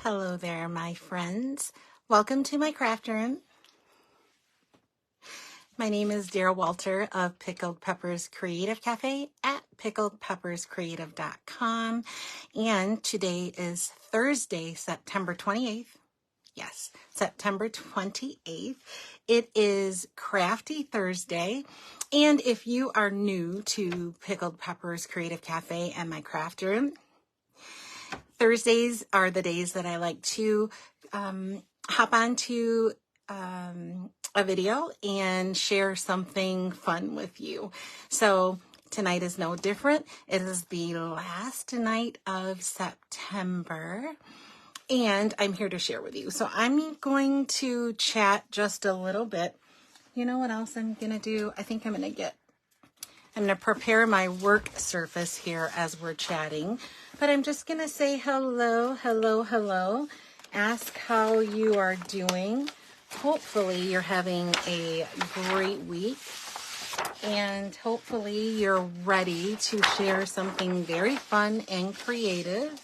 Hello there, my friends. Welcome to my craft room. My name is Dara Walter of Pickled Peppers Creative Cafe at pickledpepperscreative.com. And today is Thursday, September 28th. Yes, September 28th. It is Crafty Thursday. And if you are new to Pickled Peppers Creative Cafe and my craft room, Thursdays are the days that I like to hop onto a video and share something fun with you. So tonight is no different. It is the last night of September and I'm here to share with you. So I'm going to chat just a little bit. You know what else I'm going to do? I think I'm going to prepare my work surface here as we're chatting, but I'm just going to say hello, hello, hello. Ask how you are doing. Hopefully you're having a great week and hopefully you're ready to share something very fun and creative.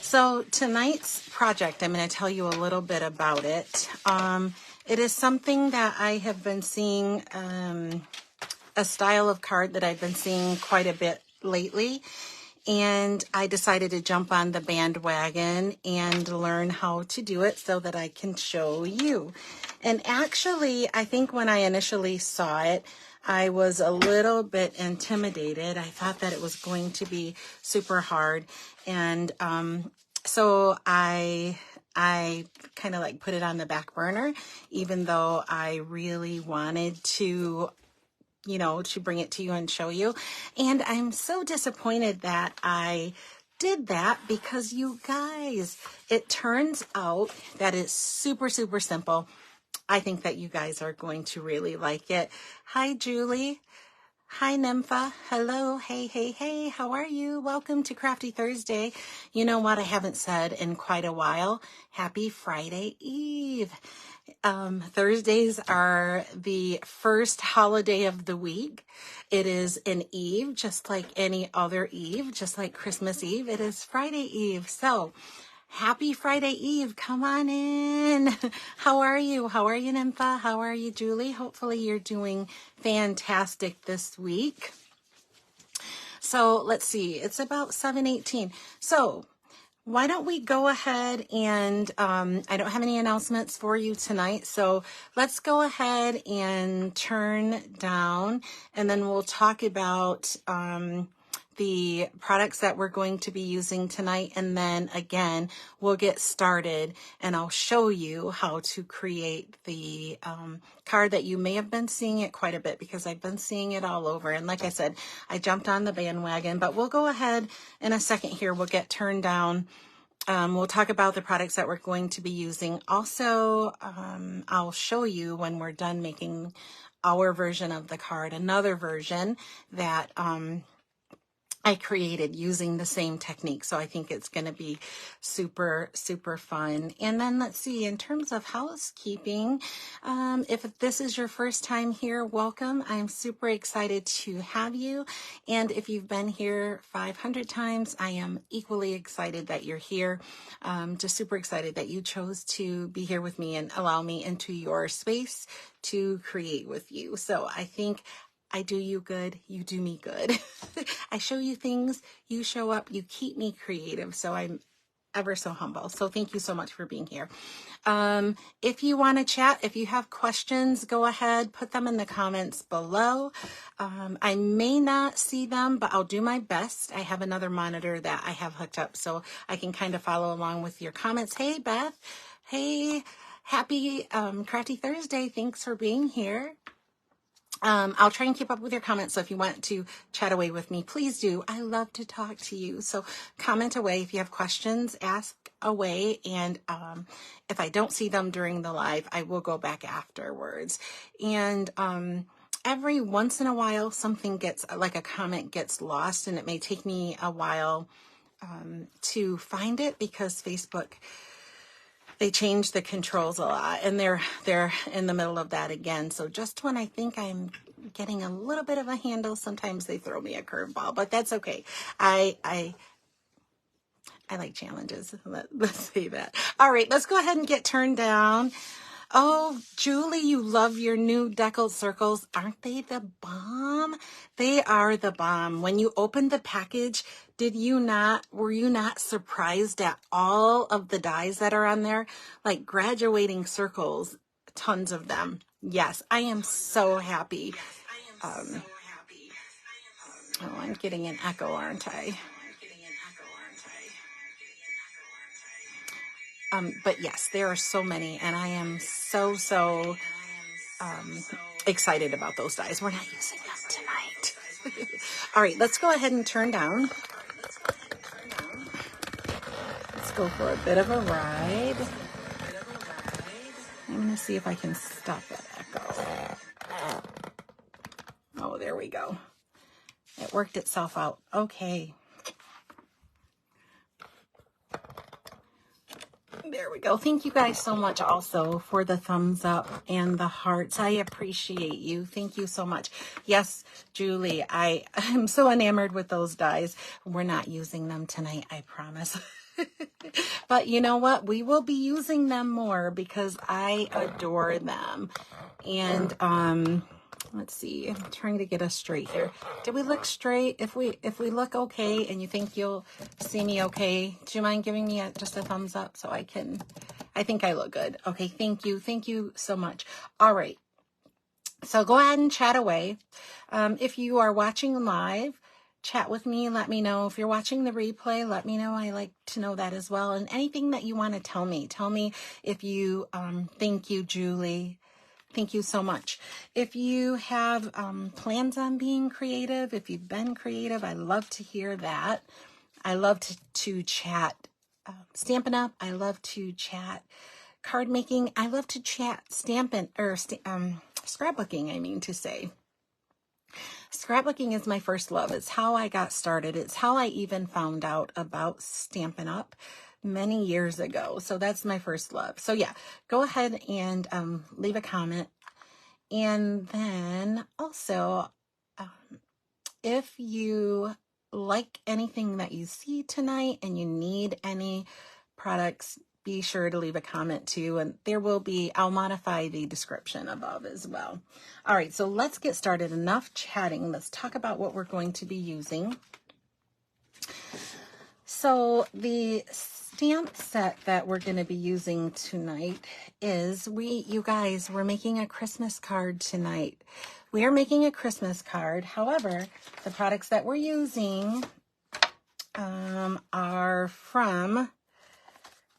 So tonight's project, I'm going to tell you a little bit about it. It is something that I have been seeing, a style of card that I've been seeing quite a bit lately. And I decided to jump on the bandwagon and learn how to do it so that I can show you. And actually, I think when I initially saw it, I was a little bit intimidated. I thought that it was going to be super hard. And so I kind of like put it on the back burner, even though I really wanted to bring it to you and show you. And I'm so disappointed that I did that because you guys, it turns out that it's super, super simple. I think that you guys are going to really like it. Hi, Julie. Hi, Nympha. Hello. Hey, hey, hey. How are you? Welcome to Crafty Thursday. You know what I haven't said in quite a while? Happy Friday Eve. Thursdays are the first holiday of the week. It is an Eve, just like any other Eve, just like Christmas Eve. It is Friday Eve. So happy Friday Eve. Come on in. How are you? How are you, Nympha? How are you, Julie? Hopefully you're doing fantastic this week. So let's see. It's about 7:18. So why don't we go ahead and I don't have any announcements for you tonight. So let's go ahead and turn down and then we'll talk about the products that we're going to be using tonight. And then again, we'll get started and I'll show you how to create the card that you may have been seeing it quite a bit because I've been seeing it all over. And like I said, I jumped on the bandwagon, but we'll go ahead in a second here. We'll get turned down. We'll talk about the products that we're going to be using. Also, I'll show you when we're done making our version of the card, another version that I created using the same technique. So I think it's going to be super, super fun. And then let's see, in terms of housekeeping, if this is your first time here, welcome. I'm super excited to have you. And if you've been here 500 times, I am equally excited that you're here. Just super excited that you chose to be here with me and allow me into your space to create with you. So I think I do you good, you do me good. I show you things, you show up, you keep me creative. So I'm ever so humble. So thank you so much for being here. If you want to chat, if you have questions, go ahead, put them in the comments below. I may not see them, but I'll do my best. I have another monitor that I have hooked up so I can kind of follow along with your comments. Hey, Beth. Hey, happy Crafty Thursday. Thanks for being here. I'll try and keep up with your comments. So if you want to chat away with me, please do. I love to talk to you. So comment away. If you have questions, ask away. And if I don't see them during the live, I will go back afterwards. And every once in a while, something gets, like a comment gets lost, and it may take me a while to find it because Facebook, they change the controls a lot, and they're in the middle of that again. So just when I think I'm getting a little bit of a handle, sometimes they throw me a curveball, but that's okay. I I like challenges. Let's say that. All right, let's go ahead and get turned down. Oh, Julie, you love your new deckled circles. Aren't they the bomb? They are the bomb. When you opened the package, were you not surprised at all of the dies that are on there? Like graduating circles, tons of them. Yes, I am so happy. Oh, I'm getting an echo, aren't I? But yes, there are so many, and I am so excited about those dies. We're not using them tonight. All right, let's go ahead and turn down. Let's go for a bit of a ride. I'm going to see if I can stop that echo. Oh, there we go. It worked itself out. Okay. There we go. Thank you guys so much also for the thumbs up and the hearts. I appreciate you. Thank you so much. Yes, Julie, I'm so enamored with those dies. We're not using them tonight, I promise. But you know what? We will be using them more because I adore them. And let's see. I'm trying to get us straight here. Did we look straight? If we look okay and you think you'll see me okay, do you mind giving me just a thumbs up so I think I look good. Okay, thank you. Thank you so much. All right. So go ahead and chat away. If you are watching live, chat with me. Let me know. If you're watching the replay, let me know. I like to know that as well. And anything that you want to tell me if you, thank you, Julie. Thank you so much. If you have plans on being creative, if you've been creative, I love to hear that. I love to chat Stampin' Up. I love to chat card making. I love to chat scrapbooking, I mean to say. Scrapbooking is my first love. It's how I got started. It's how I even found out about Stampin' Up many years ago. So that's my first love. So yeah, go ahead and leave a comment. And then also, if you like anything that you see tonight and you need any products, be sure to leave a comment too. And I'll modify the description above as well. All right, so let's get started. Enough chatting. Let's talk about what we're going to be using. So the stamp set that we're going to be using tonight is, you guys, we're making a Christmas card tonight. We are making a Christmas card. However, the products that we're using are from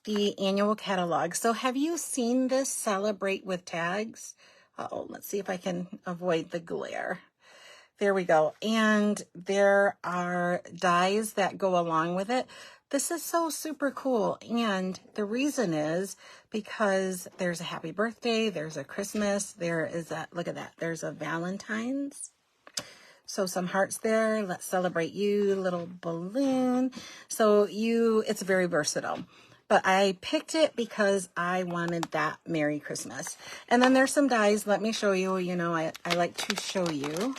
the annual catalog. So have you seen this Celebrate with Tags? Uh-oh, let's see if I can avoid the glare. There we go. And there are dies that go along with it. This is so super cool. And the reason is because there's a happy birthday, there's a Christmas, look at that, there's a Valentine's. So some hearts there, let's celebrate you, little balloon. So it's very versatile. But I picked it because I wanted that Merry Christmas. And then there's some dies. Let me show you. I like to show you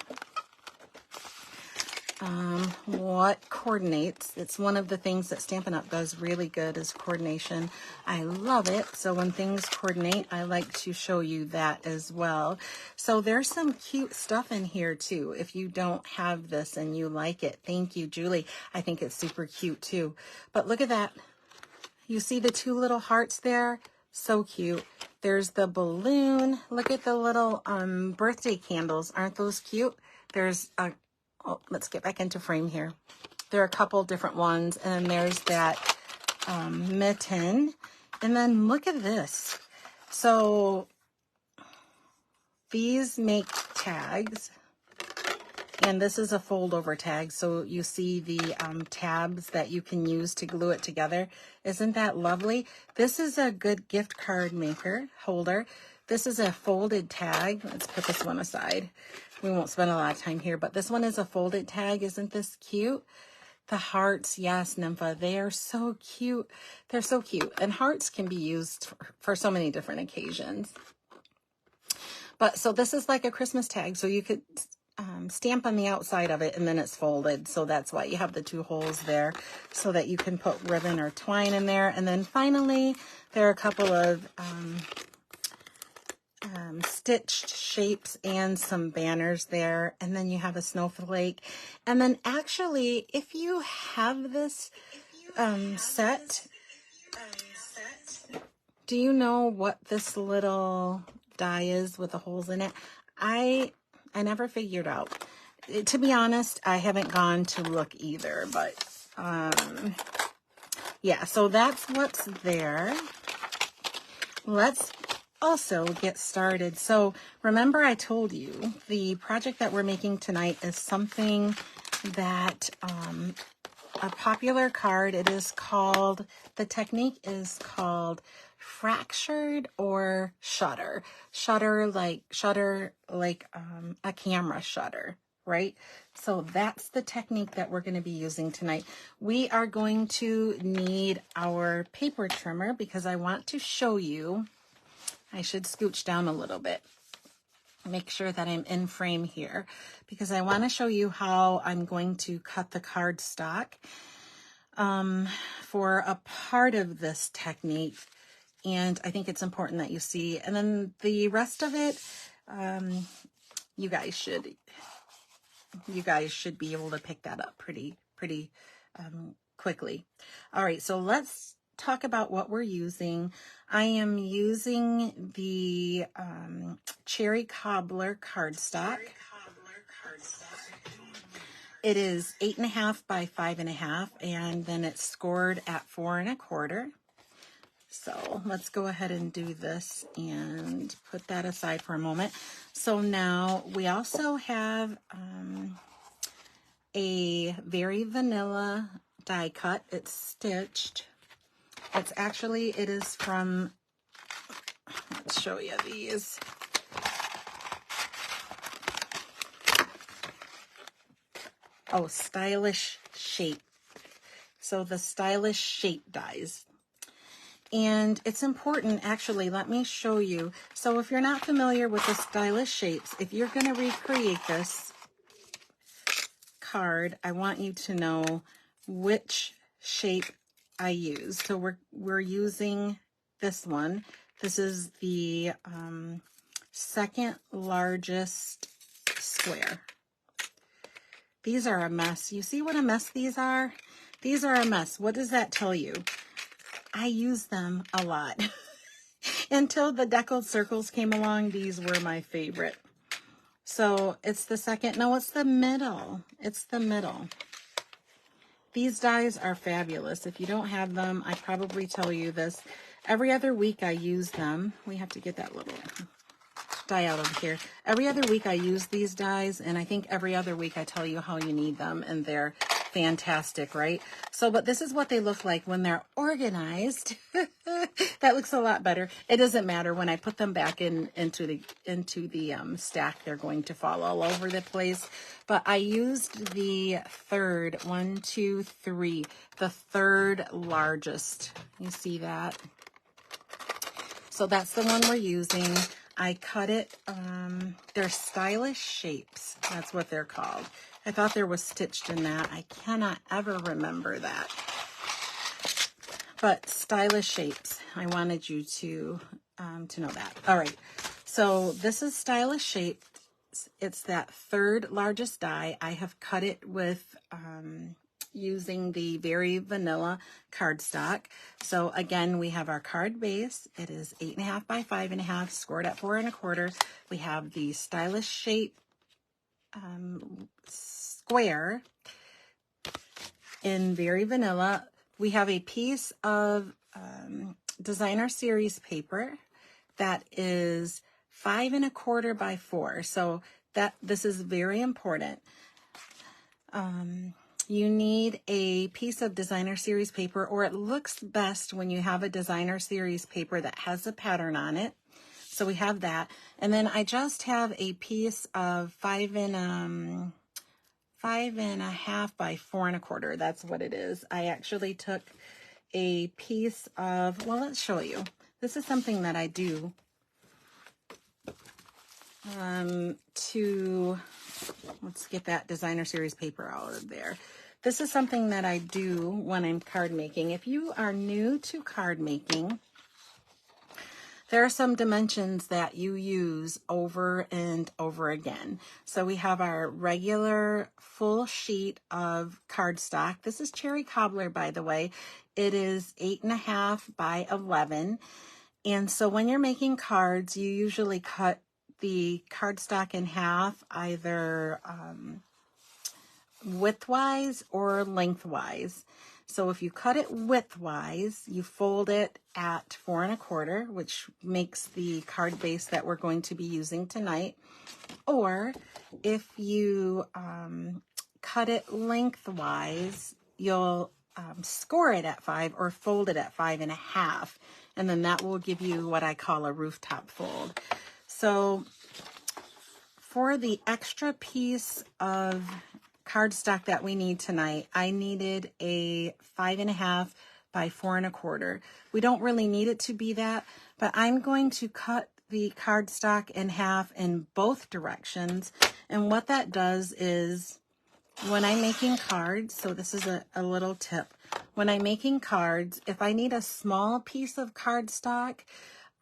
what coordinates. It's one of the things that Stampin' Up! Does really good is coordination. I love it. So when things coordinate, I like to show you that as well. So there's some cute stuff in here too. If you don't have this and you like it, thank you, Julie. I think it's super cute too. But look at that. You see the two little hearts there? So cute. There's the balloon. Look at the little birthday candles. Aren't those cute? There's a let's get back into frame here. There are a couple different ones, and then there's that mitten. And then look at this. So these make tags, and this is a fold over tag. So you see the tabs that you can use to glue it together. Isn't that lovely? This is a good gift card holder. This is a folded tag. Let's put this one aside. We won't spend a lot of time here, but this one is a folded tag. Isn't this cute? The hearts, yes, Nympha, they are so cute. They're so cute. And hearts can be used for so many different occasions. But so this is like a Christmas tag. So you could stamp on the outside of it, and then it's folded. So that's why you have the 2 holes there, so that you can put ribbon or twine in there. And then finally, there are a couple of stitched shapes and some banners there. And then you have a snowflake. And then actually, if you have this set, do you know what this little die is with the holes in it? I never figured out. To be honest, I haven't gone to look either, but yeah, so that's what's there. Let's also get started. So remember I told you the project that we're making tonight is something that a popular card. It is called, the technique is called fractured or shutter. Shutter like a camera shutter, right? So that's the technique that we're going to be using tonight. We are going to need our paper trimmer because I want to show you. I should scooch down a little bit. Make sure that I'm in frame here because I want to show you how I'm going to cut the cardstock for a part of this technique. And I think it's important that you see. And then the rest of it, you guys should be able to pick that up pretty quickly. All right, so let's talk about what we're using. I am using the Cherry Cobbler cardstock. It is 8.5 by 5.5, and then it's scored at 4 1/4. So let's go ahead and do this and put that aside for a moment. So now we also have a very vanilla die cut. It's stitched. It is from, let's show you these. Oh, Stylish Shape. So the Stylish Shape dies. And it's important, actually, let me show you. So if you're not familiar with the Stylish Shapes, if you're going to recreate this card, I want you to know which shape I use. So we're using this one. This is the second largest square. These are a mess. You see what a mess these are? These are a mess. What does that tell you? I use them a lot. Until the deckled circles came along, these were my favorite. So it's the second, no, it's the middle. It's the middle. These dies are fabulous. If you don't have them, I probably tell you this. Every other week I use them. We have to get that little die out of here. Every other week I use these dies, and I think every other week I tell you how you need them, and they're fantastic, right? So, but this is what they look like when they're organized. That looks a lot better. It doesn't matter when I put them back into the stack, they're going to fall all over the place. But I used the third, 1, 2, 3, the third largest. You see that? So that's the one we're using. I cut it, they're Stylish Shapes. That's what they're called. I thought there was stitched in that. I cannot ever remember that. But Stylish Shapes, I wanted you to know that. All right, so this is Stylish Shapes. It's that third largest die. I have cut it with using the very vanilla cardstock. So again, we have our card base. It is 8.5 by 5.5, scored at 4 1/4. We have the Stylish Shape square in very vanilla. We have a piece of designer series paper that is 5 1/4 by 4. So this is very important. You need a piece of designer series paper, or it looks best when you have a designer series paper that has a pattern on it. So we have that. And then I just have a piece of 5 1/2 by 4 1/4. That's what it is. I actually took a piece of, well, let's show you. This is something that I do. let's get that designer series paper out of there. This is something that I do when I'm card making. If you are new to card making, there are some dimensions that you use over and over again. So we have our regular full sheet of cardstock. This is Cherry Cobbler, by the way. It is 8.5 by 11. And so when you're making cards, you usually cut the cardstock in half, either widthwise or lengthwise. So if you cut it widthwise, you fold it at 4 1/4, which makes the card base that we're going to be using tonight. Or if you cut it lengthwise, you'll score it at 5 or fold it at 5 1/2. And then that will give you what I call a rooftop fold. So for the extra piece of cardstock that we need tonight, I needed a 5 1/2 by 4 1/4. We don't really need it to be that, but I'm going to cut the cardstock in half in both directions. And what that does is, when I'm making cards, so this is a little tip. When I'm making cards, if I need a small piece of cardstock,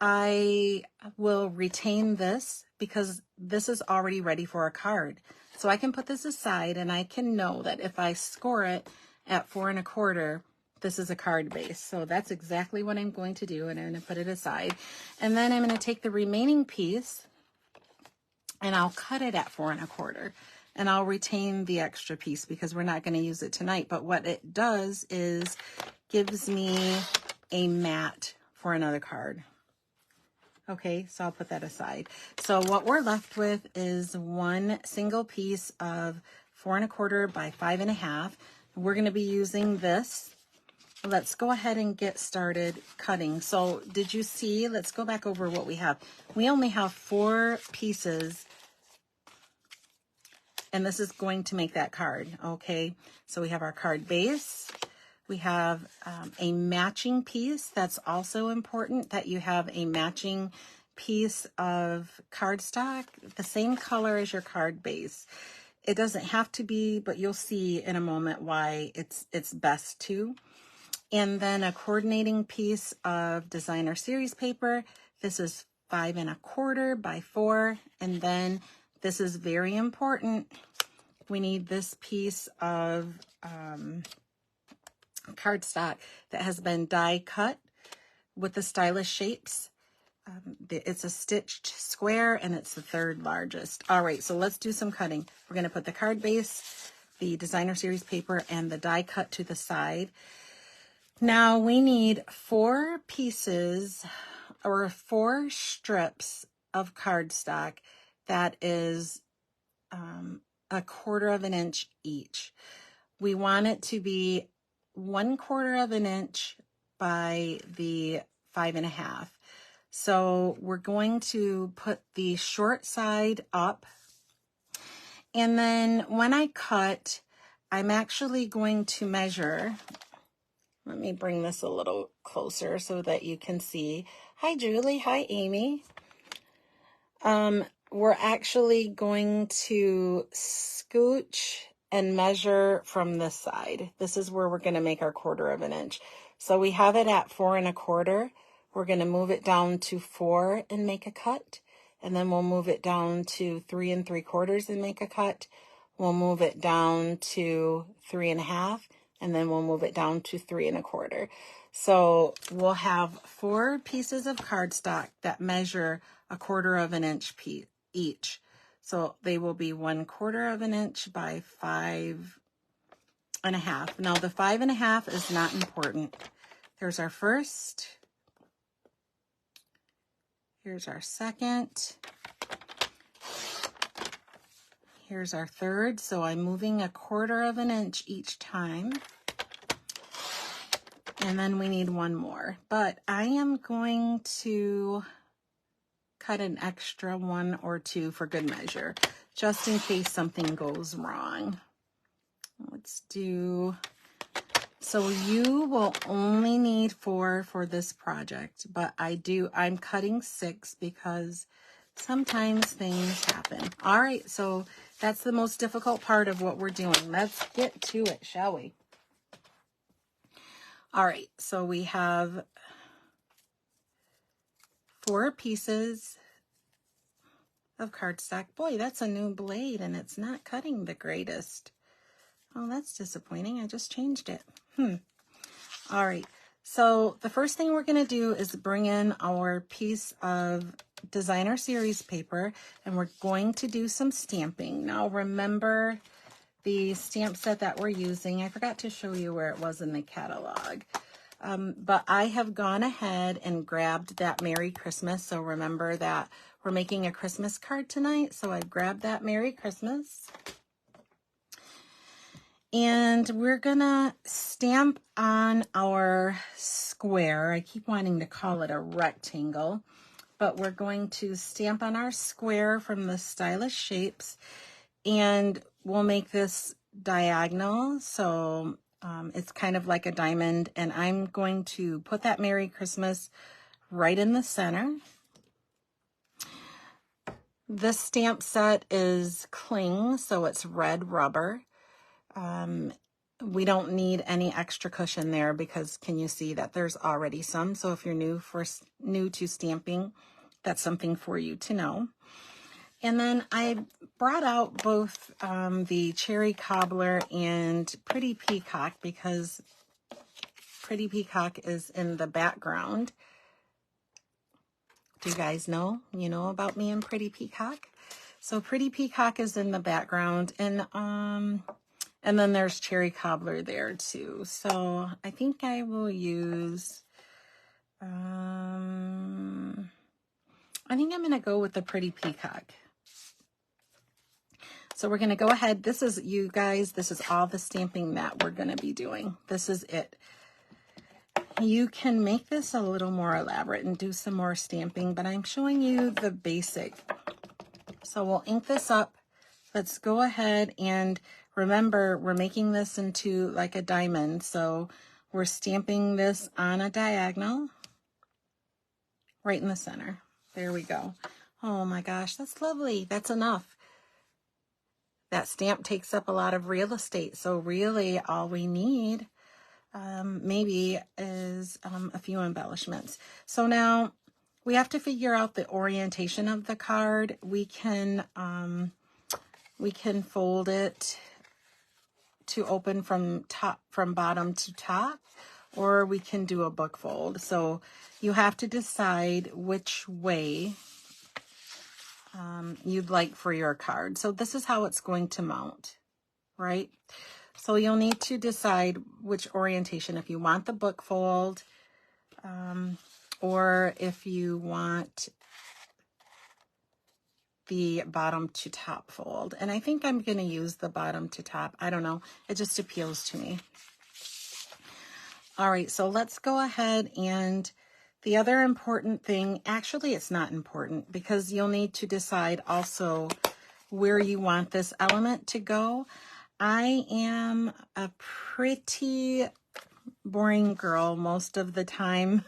I will retain this because this is already ready for a card. So I can put this aside and I can know that if I score it at 4 1/4, this is a card base. So that's exactly what I'm going to do, and I'm going to put it aside. And then I'm going to take the remaining piece and I'll cut it at 4 1/4. And I'll retain the extra piece because we're not going to use it tonight. But what it does is gives me a mat for another card. Okay, so I'll put that aside. So what we're left with is one single piece of 4 1/4 by 5 1/2. We're going to be using this. Let's go ahead and get started cutting. So did you see? Let's go back over what we have. We only have 4 pieces, and this is going to make that card. Okay, so we have our card base. We have a matching piece. That's also important that you have a matching piece of cardstock, the same color as your card base. It doesn't have to be, but you'll see in a moment why it's best to. And then a coordinating piece of designer series paper. This is 5 1/4 by 4. And then this is very important. We need this piece of cardstock that has been die cut with the stylish shapes. It's a stitched square and it's the 3rd largest. All right, so let's do some cutting. We're going to put the card base, the designer series paper, and the die cut to the side. Now we need 4 pieces or 4 strips of cardstock that is 1/4 of an inch each. We want it to be 1/4 of an inch by the 5 1/2. So we're going to put the short side up. And then when I cut, I'm actually going to measure. Let me bring this a little closer so that you can see. Hi, Julie. Hi, Amy. We're actually going to scooch and measure from this side. This is where we're going to make our 1/4 of an inch. So we have it at 4 1/4. We're going to move it down to 4 and make a cut. And then we'll move it down to 3 3/4 and make a cut. We'll move it down to 3 1/2. And then we'll move it down to 3 1/4. So we'll have 4 pieces of cardstock that measure 1/4 of an inch each. So they will be 1/4 of an inch by 5 1/2. Now the 5 1/2 is not important. There's our first. Here's our second. Here's our third. So I'm moving 1/4 of an inch each time. And then we need one more. But I am going to cut an extra 1 or 2 for good measure, just in case something goes wrong. Let's do, so you will only need 4 for this project, but I'm cutting 6 because Sometimes things happen. All right, so that's the most difficult part of what we're doing. Let's get to it, shall we? All right, so we have 4 pieces of cardstock. Boy, that's a new blade and it's not cutting the greatest. Oh, that's disappointing. I just changed it. All right, so the first thing we're going to do is bring in our piece of designer series paper, and we're going to do some stamping. Now remember the stamp set that we're using. I forgot to show you where it was in the catalog. But I have gone ahead and grabbed that Merry Christmas. So remember that we're making a Christmas card tonight. So I grabbed that Merry Christmas. And we're gonna stamp on our square. I keep wanting to call it a rectangle, but we're going to stamp on our square from the Stylish Shapes, and we'll make this diagonal. So it's kind of like a diamond, and I'm going to put that Merry Christmas right in the center. This stamp set is cling, so it's red rubber. We don't need any extra cushion there because can you see that there's already some? So if you're new to stamping, that's something for you to know. And then I brought out both the Cherry Cobbler and Pretty Peacock because Pretty Peacock is in the background. Do you guys know? You know about me and Pretty Peacock? So Pretty Peacock is in the background, and then there's Cherry Cobbler there too. So I think I will use, I think I'm going to go with the Pretty Peacock. So we're going to go ahead. This is, you guys, this is all the stamping that we're going to be doing. This is it. You can make this a little more elaborate and do some more stamping, but I'm showing you the basic. So we'll ink this up. Let's go ahead and remember we're making this into like a diamond. So we're stamping this on a diagonal right in the center. There we go. Oh my gosh, that's lovely. That's enough. That stamp takes up a lot of real estate. So really all we need maybe is a few embellishments. So now we have to figure out the orientation of the card. We can fold it to open from bottom to top, or we can do a book fold. So you have to decide which way you'd like for your card. So this is how it's going to mount, right? So you'll need to decide which orientation, if you want the book fold, or if you want the bottom to top fold. And I think I'm going to use the bottom to top. I don't know. It just appeals to me. All right, so let's go ahead, and the other important thing, actually it's not important because you'll need to decide also where you want this element to go. I am a pretty boring girl most of the time.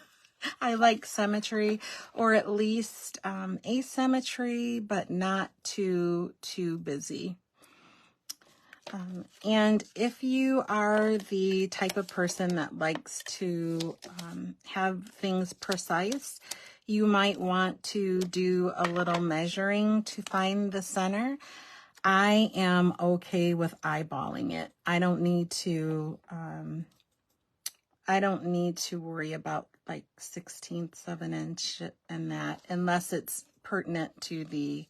I like symmetry, or at least asymmetry, but not too busy. And if you are the type of person that likes to have things precise, you might want to do a little measuring to find the center. I am okay with eyeballing it. I don't need to worry about like 1/16 of an inch and that, unless it's pertinent to the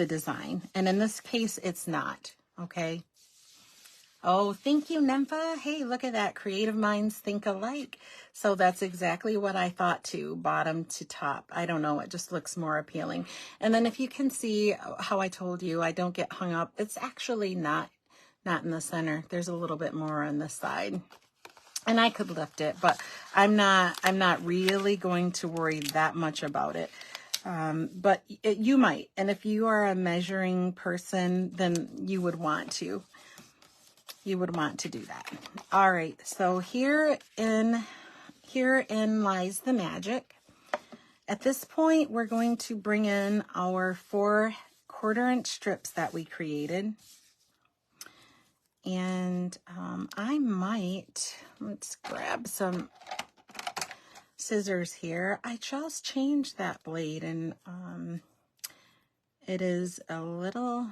design. And in this case, it's not, okay? Oh, thank you, Nympha. Hey, look at that. Creative minds think alike. So that's exactly what I thought too, bottom to top. I don't know. It just looks more appealing. And then if you can see how I told you, I don't get hung up. It's actually not in the center. There's a little bit more on the side. And I could lift it, but I'm not really going to worry that much about it. But you might. And if you are a measuring person, then you would want to. You would want to do that. All right, so herein lies the magic. At this point, we're going to bring in our 4 1/4-inch strips that we created. And I might, let's grab some scissors here. I just changed that blade, and it is a little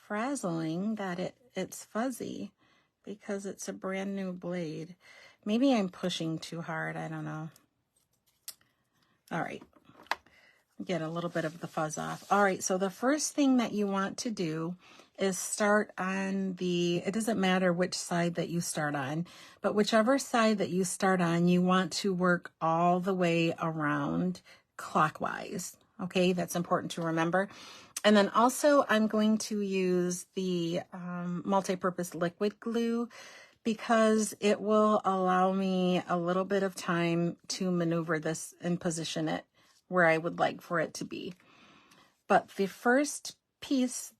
frazzling that it's fuzzy because it's a brand new blade. Maybe I'm pushing too hard, I don't know. All right, get a little bit of the fuzz off. All right, so the first thing that you want to do is start on it doesn't matter which side that you start on, but whichever side that you start on, you want to work all the way around clockwise. Okay, that's important to remember. And then also I'm going to use the multi-purpose liquid glue because it will allow me a little bit of time to maneuver this and position it where I would like for it to be. But the first piece,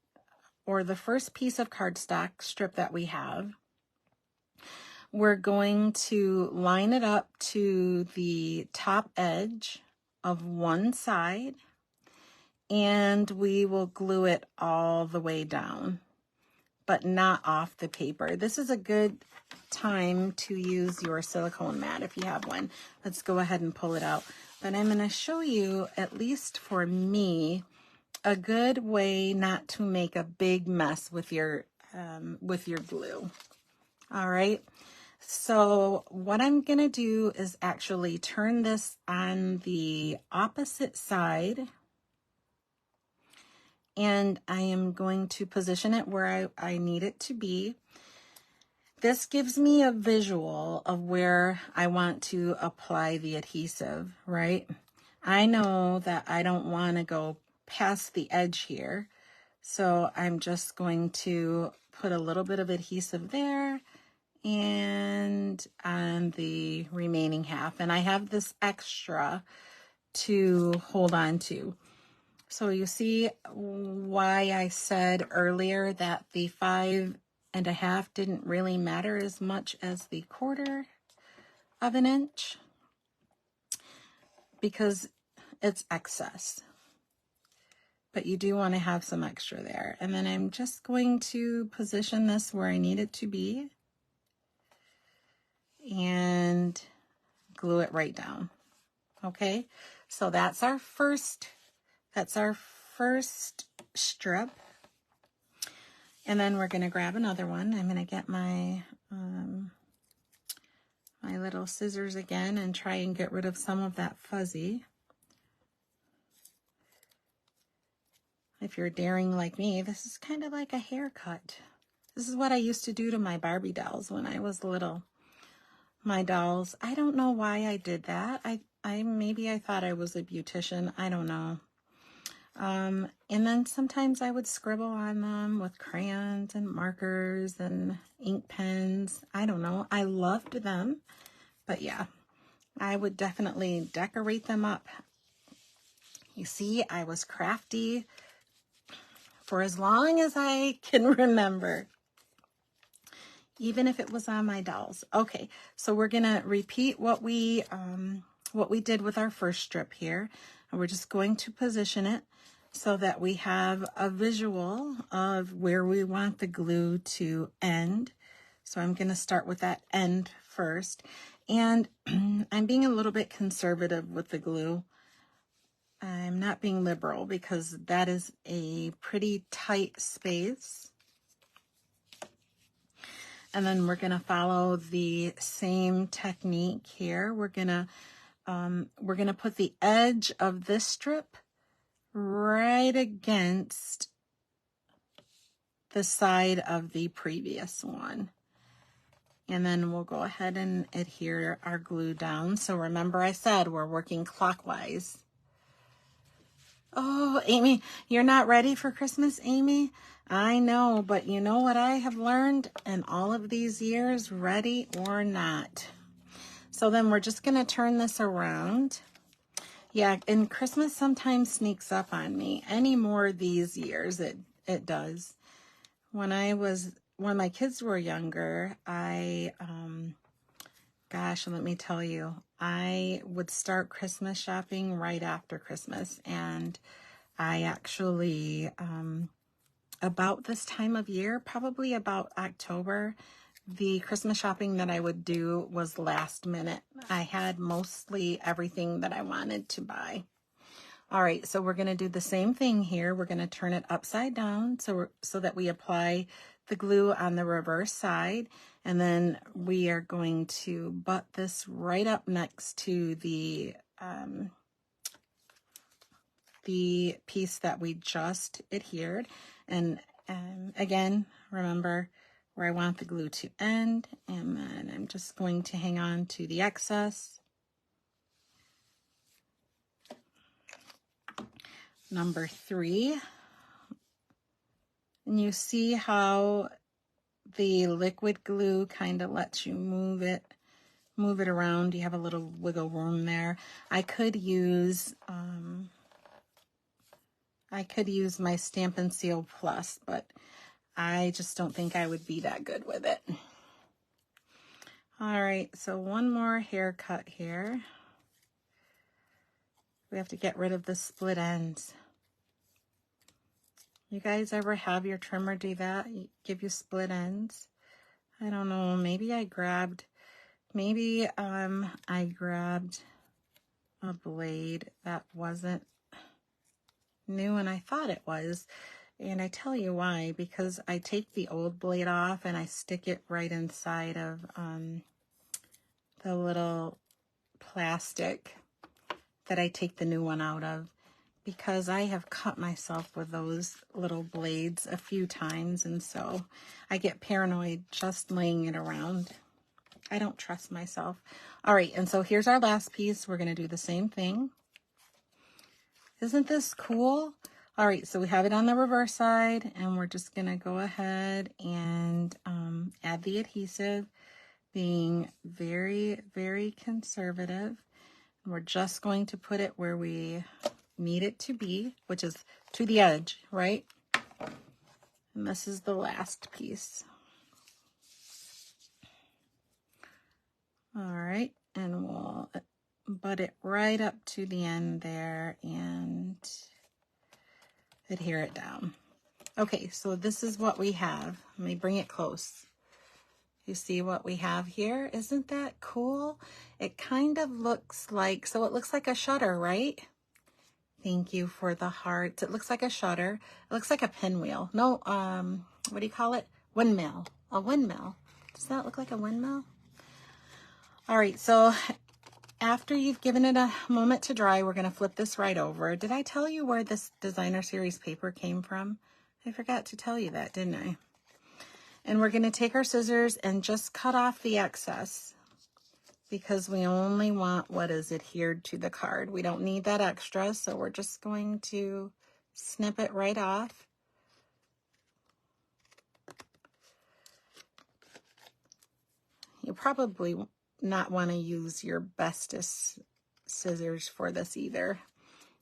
or the first piece of cardstock strip that we have, we're going to line it up to the top edge of one side, and we will glue it all the way down, but not off the paper. This is a good time to use your silicone mat if you have one. Let's go ahead and pull it out. But I'm going to show you, at least for me, a good way not to make a big mess with your glue. All right. So what I'm going to do is actually turn this on the opposite side, and I am going to position it where I need it to be. This gives me a visual of where I want to apply the adhesive, right? I know that I don't want to go past the edge here, so I'm just going to put a little bit of adhesive there and on the remaining half, and I have this extra to hold on to. So you see why I said earlier that the 5.5 didn't really matter as much as the 1/4 of an inch, because it's excess. But you do want to have some extra there. And then I'm just going to position this where I need it to be and glue it right down. Okay, so that's our first strip. And then we're going to grab another one. I'm going to get my my little scissors again and try and get rid of some of that fuzzy. If you're daring like me, this is kind of like a haircut. This is what I used to do to my Barbie dolls when I was little. My dolls, I don't know why I did that. Maybe I thought I was a beautician. I don't know. And then sometimes I would scribble on them with crayons and markers and ink pens. I don't know. I loved them. But yeah, I would definitely decorate them up. You see, I was crafty for as long as I can remember, even if it was on my dolls. Okay, so we're gonna repeat what we did with our first strip here, and we're just going to position it so that we have a visual of where we want the glue to end. So I'm going to start with that end first, and I'm being a little bit conservative with the glue. I'm not being liberal because that is a pretty tight space. And then we're going to follow the same technique here. We're going to put the edge of this strip right against the side of the previous one. And then we'll go ahead and adhere our glue down. So remember, I said we're working clockwise. Oh, Amy, you're not ready for Christmas, Amy? I know, but you know what I have learned in all of these years, ready or not. So then we're just going to turn this around. Yeah, and Christmas sometimes sneaks up on me. Any more these years, it does. When my kids were younger, I Gosh, let me tell you, I would start Christmas shopping right after Christmas, and I actually, about this time of year, probably about October, the Christmas shopping that I would do was last minute. I had mostly everything that I wanted to buy. All right, so we're going to do the same thing here. We're going to turn it upside down so that we apply the glue on the reverse side, and then we are going to butt this right up next to the piece that we just adhered. And again, remember where I want the glue to end, and then I'm just going to hang on to the excess. Number 3, and you see how the liquid glue kind of lets you move it around. You have a little wiggle room there. I could use my Stampin' Seal Plus, but I just don't think I would be that good with it. All right, so one more haircut here. We have to get rid of the split ends. You guys ever have your trimmer do that? Give you split ends? I don't know, maybe I grabbed a blade that wasn't new and I thought it was. And I tell you why, because I take the old blade off and I stick it right inside of the little plastic that I take the new one out of, because I have cut myself with those little blades a few times, and so I get paranoid just laying it around. I don't trust myself. All right, and so here's our last piece. We're going to do the same thing. Isn't this cool? All right, so we have it on the reverse side, and we're just going to go ahead and add the adhesive, being very, very conservative. We're just going to put it where we need it to be, which is to the edge, right? And this is the last piece. All right, and we'll butt it right up to the end there and adhere it down. Okay, so this is what we have. Let me bring it close. You see what we have here? Isn't that cool? It kind of looks like, so it looks like a shutter, right? Thank you for the hearts. It looks like a shutter. It looks like a pinwheel. No, what do you call it? Windmill. A windmill. Does that look like a windmill? All right, so after you've given it a moment to dry, we're going to flip this right over. Did I tell you where this designer series paper came from? I forgot to tell you that, didn't I? And we're going to take our scissors and just cut off the excess, because we only want what is adhered to the card. We don't need that extra, so we're just going to snip it right off. You probably not want to use your bestest scissors for this either,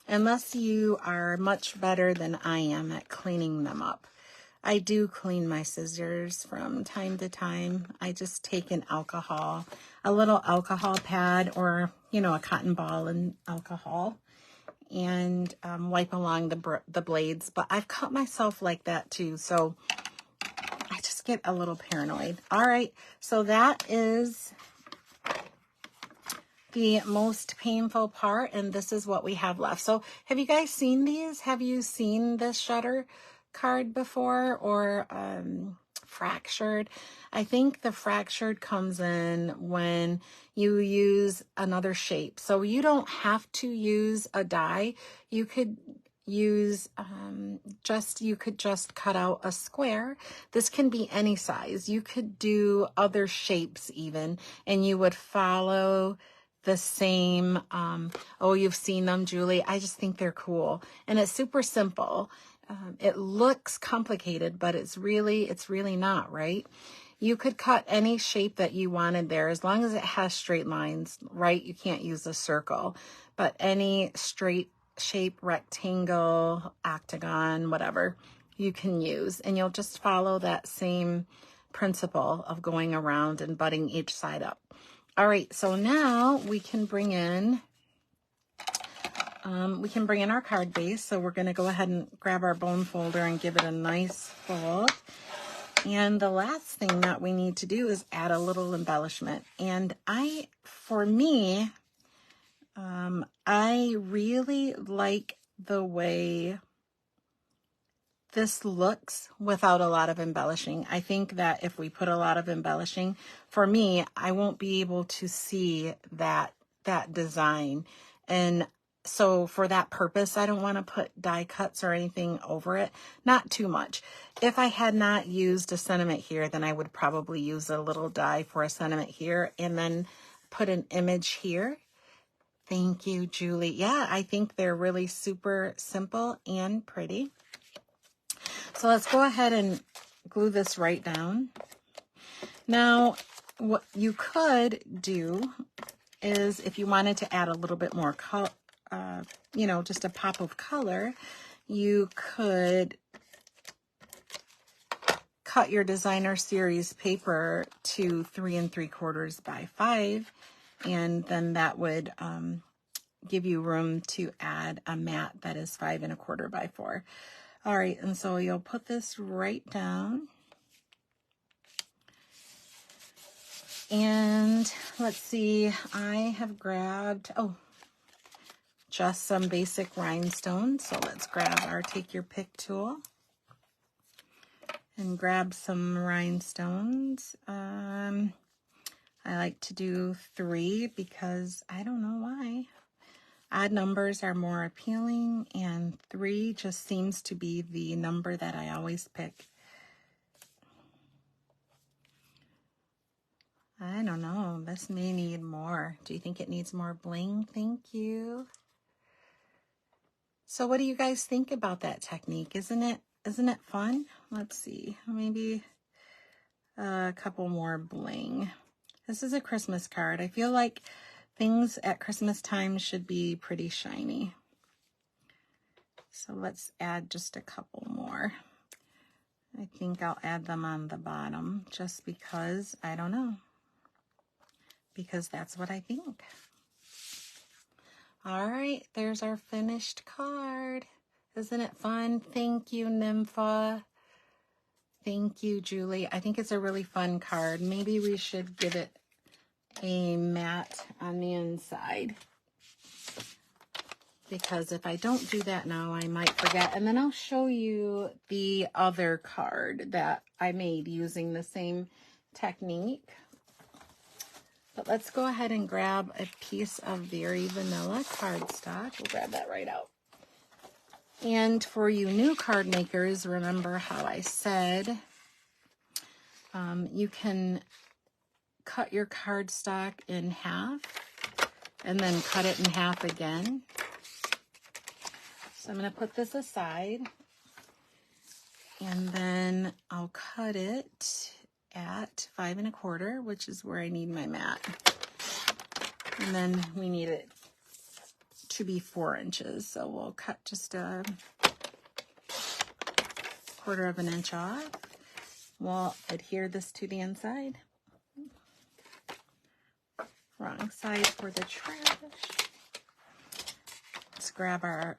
unless you are much better than I am at cleaning them up. I do clean my scissors from time to time. I just take a little alcohol pad, or, you know, a cotton ball and alcohol, and wipe along the blades. But I've cut myself like that too, so I just get a little paranoid. All right, so that is the most painful part, and this is what we have left. So have you guys seen these? Have you seen this shutter card before, or fractured? I think the fractured comes in when you use another shape. So you don't have to use a die. You could use you could just cut out a square. This can be any size. You could do other shapes even, and you would follow the same. Oh, you've seen them, Julie. I just think they're cool, and it's super simple. It looks complicated, but it's really not, right? You could cut any shape that you wanted there, as long as it has straight lines, right? You can't use a circle, but any straight shape, rectangle, octagon, whatever you can use, and you'll just follow that same principle of going around and butting each side up. All right, so now we can bring in our card base. So we're going to go ahead and grab our bone folder and give it a nice fold. And the last thing that we need to do is add a little embellishment. And for me, I really like the way this looks without a lot of embellishing. I think that if we put a lot of embellishing, for me, I won't be able to see that design. And so for that purpose, I don't want to put die cuts or anything over it. Not too much. If I had not used a sentiment here, then I would probably use a little die for a sentiment here and then put an image here. Thank you, Julie. Yeah, I think they're really super simple and pretty. So let's go ahead and glue this right down. Now, what you could do is if you wanted to add a little bit more color, just a pop of color, you could cut your designer series paper to 3 3/4 by 5, and then that would give you room to add a mat that is 5 1/4 by 4. All right, and so you'll put this right down. And let's see, I have grabbed, just some basic rhinestones. So let's grab our take your pick tool and grab some rhinestones. I like to do 3 because I don't know why. Odd numbers are more appealing, and 3 just seems to be the number that I always pick. I don't know. This may need more. Do you think it needs more bling? Thank you. So what do you guys think about that technique? Isn't it fun? Let's see. Maybe a couple more bling. This is a Christmas card. I feel like things at Christmas time should be pretty shiny. So let's add just a couple more. I think I'll add them on the bottom just because, I don't know, because that's what I think. All right, there's our finished card. Isn't it fun? Thank you, Nympha. Thank you, Julie. I think it's a really fun card. Maybe we should give it a mat on the inside, because if I don't do that now, I might forget. And then I'll show you the other card that I made using the same technique. But let's go ahead and grab a piece of Very Vanilla cardstock. We'll grab that right out. And for you new card makers, remember how I said you can cut your cardstock in half and then cut it in half again. So I'm going to put this aside, and then I'll cut it at 5 1/4, which is where I need my mat. And then we need it to be 4 inches. So we'll cut just a 1/4 of an inch off. We'll adhere this to the inside. Wrong side for the trash. Let's grab our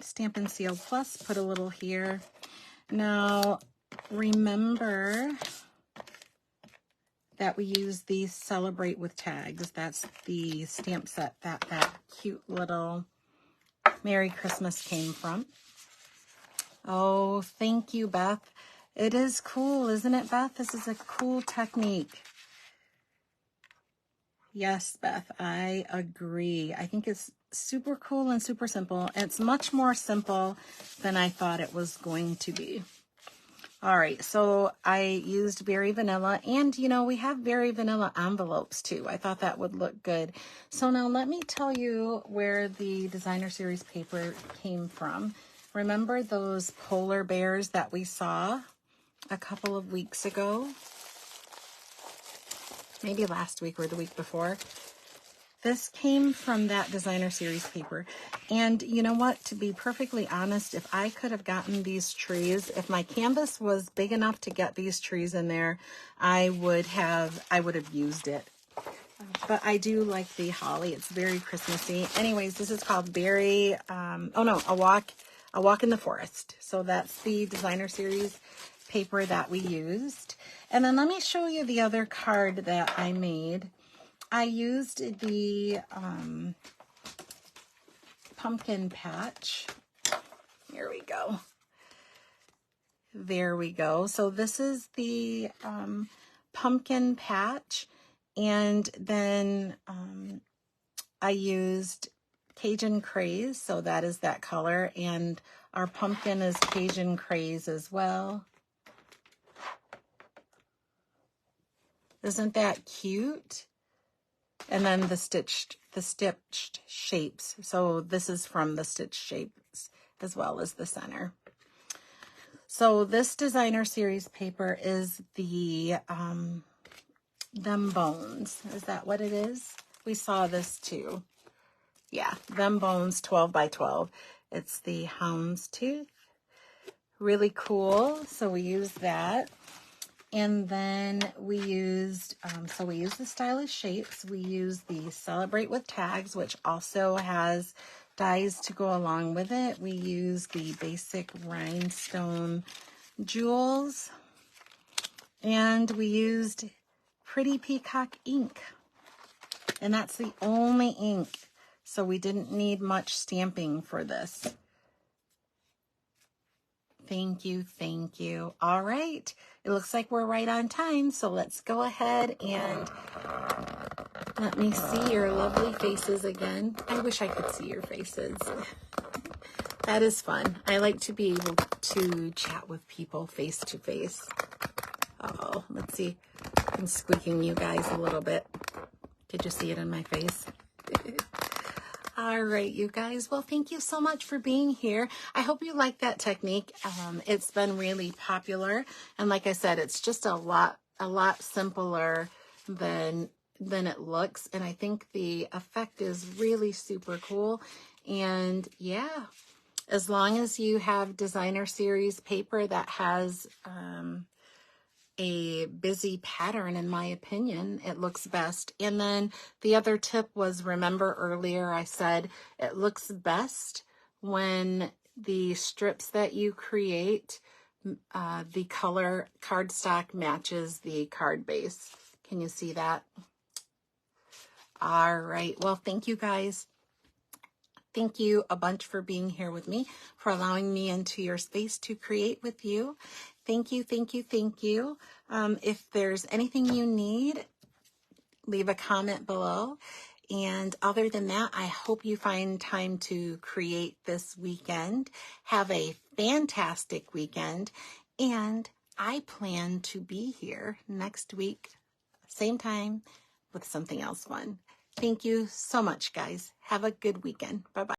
Stampin' Seal Plus, put a little here. Now, remember that we use these Celebrate with tags. That's the stamp set that cute little Merry Christmas came from. Oh, thank you, Beth. It is cool, isn't it, Beth? This is a cool technique. Yes, Beth, I agree. I think it's super cool and super simple. It's much more simple than I thought it was going to be. All right, so I used Very Vanilla, and we have Very Vanilla envelopes too. I thought that would look good. So now let me tell you where the designer series paper came from. Remember those polar bears that we saw a couple of weeks ago? Maybe last week or the week before. This came from that designer series paper. And you know what? To be perfectly honest, if I could have gotten these trees, if my canvas was big enough to get these trees in there, I would have used it. but I do like the holly. It's very Christmassy. Anyways, this is called Berry, oh no, A Walk in the Forest. So that's the designer series paper that we used. And then let me show you the other card that I made. I used the pumpkin patch. Here we go. There we go. So this is the pumpkin patch. And then I used Cajun Craze, so that is that color, and our pumpkin is Cajun Craze as well. Isn't that cute? And then the stitched shapes. So this is from the stitched shapes as well as the center. So this designer series paper is the Them Bones. Is that what it is? We saw this too. Yeah, Them Bones 12 by 12. It's the houndstooth. Really cool. So we used that. And then we used, we used the stylish shapes. We used the Celebrate with Tags, which also has dies to go along with it. We used the basic rhinestone jewels. And we used Pretty Peacock ink. And that's the only ink. So we didn't need much stamping for this. Thank you, thank you. All right, it looks like we're right on time, so let's go ahead and let me see your lovely faces again. I wish I could see your faces. That is fun. I like to be able to chat with people face to face. Uh-oh, let's see. I'm squeaking you guys a little bit. Did you see it in my face? All right, you guys. Well, thank you so much for being here. I hope you like that technique. It's been really popular. And like I said, it's just a lot simpler than it looks. And I think the effect is really super cool. And yeah, as long as you have designer series paper that has a busy pattern, in my opinion, it looks best. And then the other tip was, remember earlier I said it looks best when the strips that you create, the color cardstock matches the card base. Can you see that? All right. Well, thank you guys. Thank you a bunch for being here with me, for allowing me into your space to create with you. Thank you, thank you, thank you. If there's anything you need, leave a comment below. And other than that, I hope you find time to create this weekend. Have a fantastic weekend. And I plan to be here next week, same time, with something else fun. Thank you so much, guys. Have a good weekend. Bye-bye.